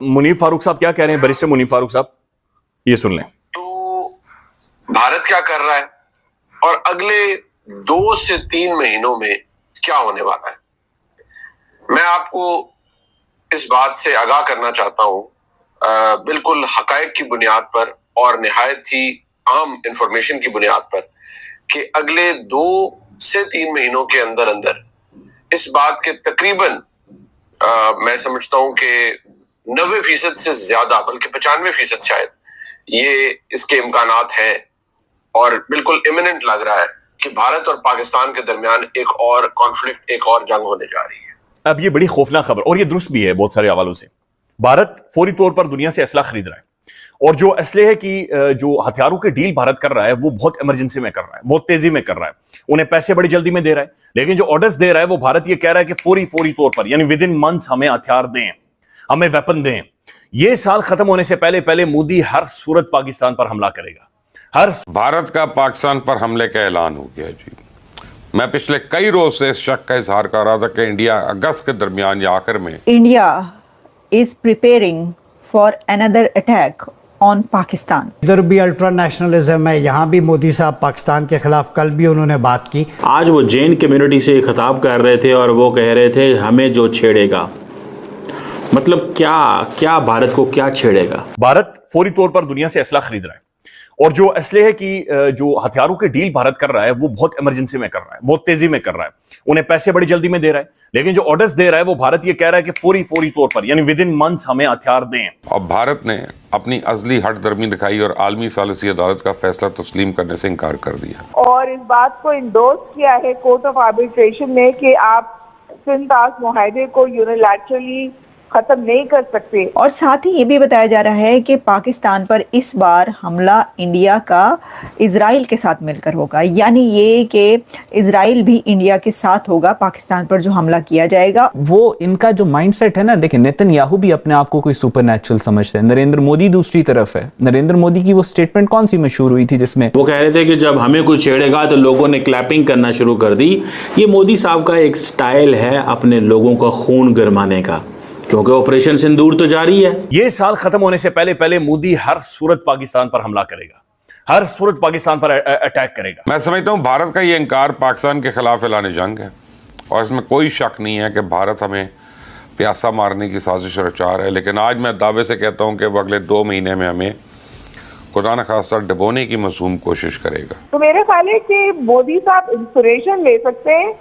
मुनीर फारूक साहब क्या कह रहे हैं, बैरिस्टर मुनीर फारूक साहब, ये सुन लें। तो भारत क्या कर रहा है और अगले 2 से 3 महीनों में क्या होने वाला है, मैं आपको इस बात से आगाह करना चाहता हूं, बिल्कुल हकायक की बुनियाद पर और निहायत ही आम इंफॉर्मेशन की बुनियाद पर, कि अगले 2 से 3 महीनों के अंदर अंदर इस बात के तकरीबन मैं समझता हूं कि 90% से ज्यादा, बल्कि 95% शायद ये इसके इम्कानात हैं और बिल्कुल इमिनेंट लग रहा है कि भारत और पाकिस्तान के दरमियान एक और कॉन्फ्लिक्ट, एक और जंग होने जा रही है। अब ये बड़ी खौफनाक खबर, और ये दुरुस्त भी है बहुत सारे हवालों से। भारत फौरी तौर पर दुनिया से असला खरीद रहा है, और जो असले है कि जो हथियारों के डील भारत कर रहा है वो बहुत इमरजेंसी में कर रहा है, बहुत तेजी में कर रहा है, उन्हें पैसे बड़ी जल्दी में दे रहा है। लेकिन जो ऑर्डर्स दे रहा है वो भारत ये कह रहा है कि फौरी तौर पर, यानी विद इन मंथ्स हमें हथियार दें, हमें वेपन दें। ये साल खत्म होने से पहले पहले मोदी हर सूरत पाकिस्तान पर हमला करेगा। भारत का पाकिस्तान पर हमले का ऐलान हो गया जी। मैं पिछले कई रोज से इस शक का इजहार कर रहा था कि इंडिया अगस्त के दरमियान या आखिर में India is preparing for another attack on Pakistan. इधर भी अल्ट्रा नेशनलिज्म है, यहाँ भी मोदी साहब पाकिस्तान के खिलाफ कल भी उन्होंने बात की। आज वो जैन कम्युनिटी से खिताब कर रहे थे और वो कह रहे थे हमें जो छेड़ेगा, मतलब क्या भारत को क्या छेड़ेगा। भारत फौरी तौर पर दुनिया से असला खरीद रहा है, और जो असले है कि जो हथियारों के डील भारत कर रहा है वो बहुत इमरजेंसी में कर रहा है, बहुत तेजी में कर रहा है, उन्हें पैसे बड़ी जल्दी में दे रहा है। लेकिन जो ऑर्डर्स दे रहा है वो भारत ये कह रहा है कि फौरी तौर पर, यानी विद इन मंथ्स हमें हथियार दें। और भारत ने अपनी अजली हट दरमी दिखाई और आलमी सालिसी अदालत का फैसला तस्लीम करने से इनकार कर दिया, और इस बात को इंडोर्स किया है कोर्ट ऑफ आर्बिट्रेशन ने कि आप सिंध-ताश मुआहदे को यूनिलैटरली खत्म नहीं कर सकते। और साथ ही ये भी बताया जा रहा है कि पाकिस्तान पर इस बार हमला इंडिया का इजराइल के साथ मिलकर होगा, यानी ये कि इजराइल भी इंडिया के साथ होगा पाकिस्तान पर जो हमला किया जाएगा। वो इनका जो माइंडसेट है ना, देखिए नेतन्याहू भी अपने आप को कोई सुपरनैचुरल समझते हैं, नरेंद्र मोदी दूसरी तरफ है। नरेंद्र मोदी की वो स्टेटमेंट कौन सी मशहूर हुई थी जिसमें वो कह रहे थे कि जब हमें कोई छेड़ेगा तो लोगों ने क्लैपिंग करना शुरू कर दी। ये मोदी साहब का एक स्टाइल है अपने लोगों का खून गरमाने का, क्योंकि ऑपरेशन सिंदूर तो जारी है। ये साल खत्म होने से पहले पहले मोदी हर सूरत पाकिस्तान पर हमला करेगा, हर सूरत पाकिस्तान पर अटैक करेगा। मैं समझता हूं भारत का ये इनकार पाकिस्तान के खिलाफ ऐलान जंग है, और इसमें कोई शक नहीं है कि भारत हमें प्यासा मारने की साजिश रचा रहा है। लेकिन आज मैं दावे से कहता हूं कि वो अगले 2 महीने में हमें खुदा न खासा डुबोने की मासूम कोशिश करेगा। तो मेरा ख्याल है कि मोदी साहब इंस्पिरेशन ले सकते हैं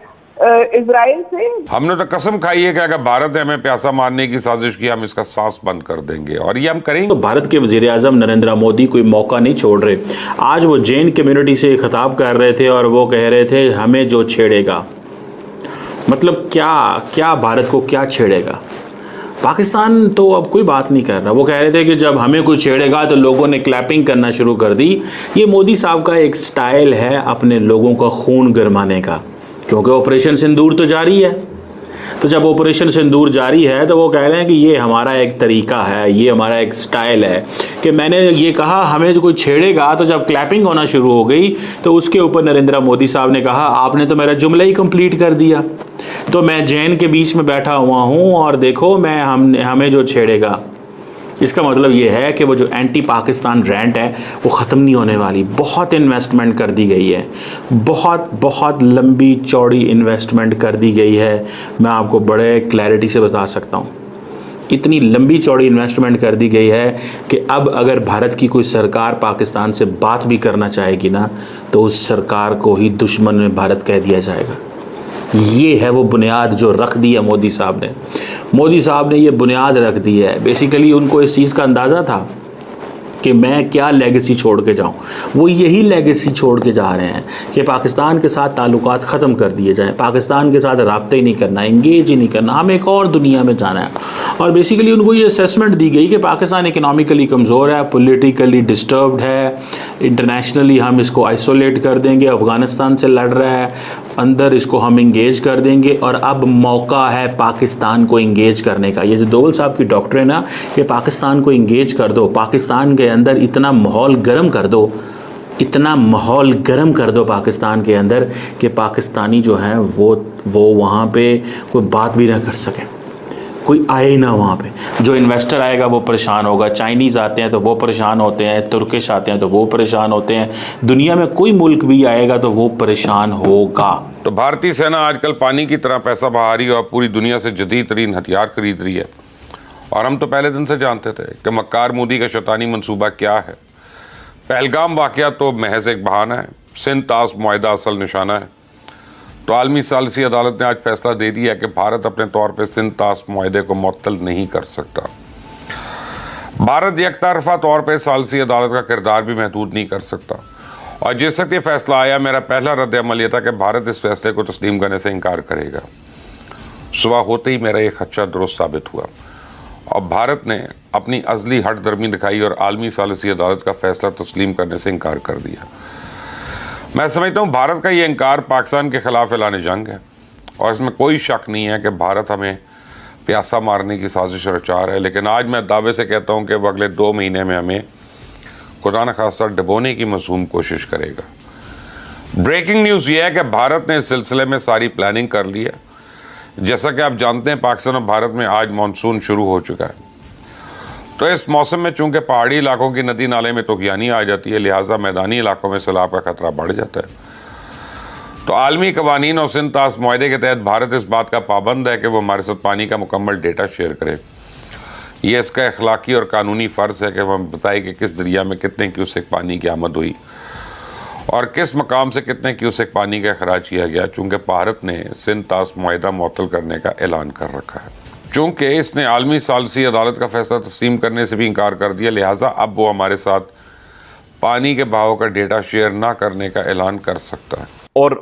इजराइल से। हमने तो कसम खाई है कि अगर भारत ने हमें प्यासा मारने की साजिश की, हम इसका सांस बंद कर देंगे, और ये हम करेंगे। तो भारत के वजीर आजम नरेंद्र मोदी कोई मौका नहीं छोड़ रहे। आज वो जैन कम्युनिटी से खिताब कर रहे थे और वो कह रहे थे हमें जो छेड़ेगा, मतलब क्या भारत को क्या छेड़ेगा। पाकिस्तान तो अब कोई बात नहीं कर रहा। वो कह रहे थे कि जब हमें कोई छेड़ेगा तो लोगों ने क्लैपिंग करना शुरू कर दी। ये मोदी साहब का एक स्टाइल है अपने लोगों का खून गरमाने का, क्योंकि ऑपरेशन सिंदूर तो जारी है। तो जब ऑपरेशन सिंदूर जारी है तो वो कह रहे हैं कि ये हमारा एक तरीका है, ये हमारा एक स्टाइल है कि मैंने ये कहा हमें जो कोई छेड़ेगा, तो जब क्लैपिंग होना शुरू हो गई तो उसके ऊपर नरेंद्र मोदी साहब ने कहा आपने तो मेरा जुमला ही कंप्लीट कर दिया। तो मैं जैन के बीच में बैठा हुआ हूँ और देखो मैं हमें जो छेड़ेगा। इसका मतलब ये है कि वो जो एंटी पाकिस्तान रैंट है वो ख़त्म नहीं होने वाली। बहुत इन्वेस्टमेंट कर दी गई है, बहुत लंबी चौड़ी इन्वेस्टमेंट कर दी गई है। मैं आपको बड़े क्लैरिटी से बता सकता हूँ, इतनी लंबी चौड़ी इन्वेस्टमेंट कर दी गई है कि अब अगर भारत की कोई सरकार पाकिस्तान से बात भी करना चाहेगी ना, तो उस सरकार को ही दुश्मन में भारत कह दिया जाएगा। ये है वो बुनियाद जो रख दी है मोदी साहब ने। मोदी साहब ने ये बुनियाद रख दी है। बेसिकली उनको इस चीज़ का अंदाज़ा था कि मैं क्या लेगेसी छोड़ के जाऊं। वो यही लेगेसी छोड़ के जा रहे हैं कि पाकिस्तान के साथ ताल्लुकात ख़त्म कर दिए जाएं, पाकिस्तान के साथ राब्ते ही नहीं करना, इंगेज ही नहीं करना, हमें एक और दुनिया में जाना है। और बेसिकली उनको ये असेसमेंट दी गई कि पाकिस्तान इकनॉमिकली कमज़ोर है, पॉलिटिकली डिस्टर्ब्ड है, इंटरनेशनली हम इसको आइसोलेट कर देंगे, अफ़गानिस्तान से लड़ रहा है, अंदर इसको हम इंगेज कर देंगे, और अब मौका है पाकिस्तान को इंगेज करने का। ये जो दोवल साहब की डॉक्ट्रिन है कि पाकिस्तान को इंगेज कर दो, पाकिस्तान के अंदर इतना माहौल गर्म कर दो, इतना माहौल गर्म कर दो पाकिस्तान के अंदर कि पाकिस्तानी जो हैं वो वहाँ पे कोई बात भी ना कर सकें, कोई आए ही ना वहाँ पे। जो इन्वेस्टर आएगा वो परेशान होगा, चाइनीज़ आते हैं तो वो परेशान होते हैं, तुर्किश आते हैं तो वो परेशान होते हैं, दुनिया में कोई मुल्क भी आएगा तो वो परेशान होगा। तो भारतीय सेना आजकल पानी की तरह पैसा बहा रही है और पूरी दुनिया से जदीद तरीन हथियार खरीद रही है। और हम तो पहले दिन से जानते थे कि मक्कार मोदी का शैतानी मंसूबा क्या है। पहलगाम वाक़या तो महज एक बहाना है, सिंध ताश मुआहदा असल निशाना है। तो आलमी सालिसी अदालत ने आज फैसला दे दिया कि भारत अपने तौर पर सिंध ताश मुआहदे को मुअत्तल नहीं कर सकता। भारत यकतरफा तौर पर सालिसी अदालत का किरदार भी महदूद नहीं कर सकता। और जिस वक्त ये फैसला आया, मेरा पहला रद्द अमल यह था कि भारत इस फैसले को तस्लीम करने से इनकार करेगा। सुबह होते ही मेरा एक खदशा दुरुस्त साबित हुआ और भारत ने अपनी अज़ली हट दर्मी दिखाई और आलमी सालिसी अदालत का फैसला तस्लीम करने से इनकार कर दिया। मैं समझता हूँ भारत का ये इनकार पाकिस्तान के खिलाफ ऐलान जंग है और इसमें कोई शक नहीं है कि भारत हमें प्यासा मारने की साजिश रचा रहा है। लेकिन आज मैं दावे से कहता हूँ कि वो अगले 2 महीने में हमें खुदा न खासा डुबोने की मसूम कोशिश करेगा। ब्रेकिंग न्यूज़ ये है कि भारत ने इस सिलसिले में सारी प्लानिंग कर ली है। जैसा कि आप जानते हैं, पाकिस्तान और भारत में आज मानसून शुरू हो चुका है। तो इस मौसम में चूंकि पहाड़ी इलाकों की नदी नाले में तुगयानी आ जाती है, लिहाजा मैदानी इलाकों में सैलाब का खतरा बढ़ जाता है। तो आलमी कवानीन और सिंध ताश मुआहदे के तहत भारत इस बात का पाबंद है कि वो हमारे साथ पानी का मुकम्मल डेटा शेयर करे। ये इसका अखलाकी और कानूनी फ़र्ज़ है कि वह बताए कि किस दरिया में कितने क्यूसेक पानी की आमद हुई और किस मकाम से कितने क्यूसेक पानी का अखराज किया गया, चूँकि भारत ने सिंध ताश मुआहदा मुअत्तल करने का ऐलान कर रखा है। चूँकि इसने आलमी सालिसी अदालत का फैसला तस्लीम करने से भी इनकार कर दिया, लिहाजा अब वो हमारे साथ पानी के बहाव का डेटा शेयर ना करने का ऐलान कर सकता है। और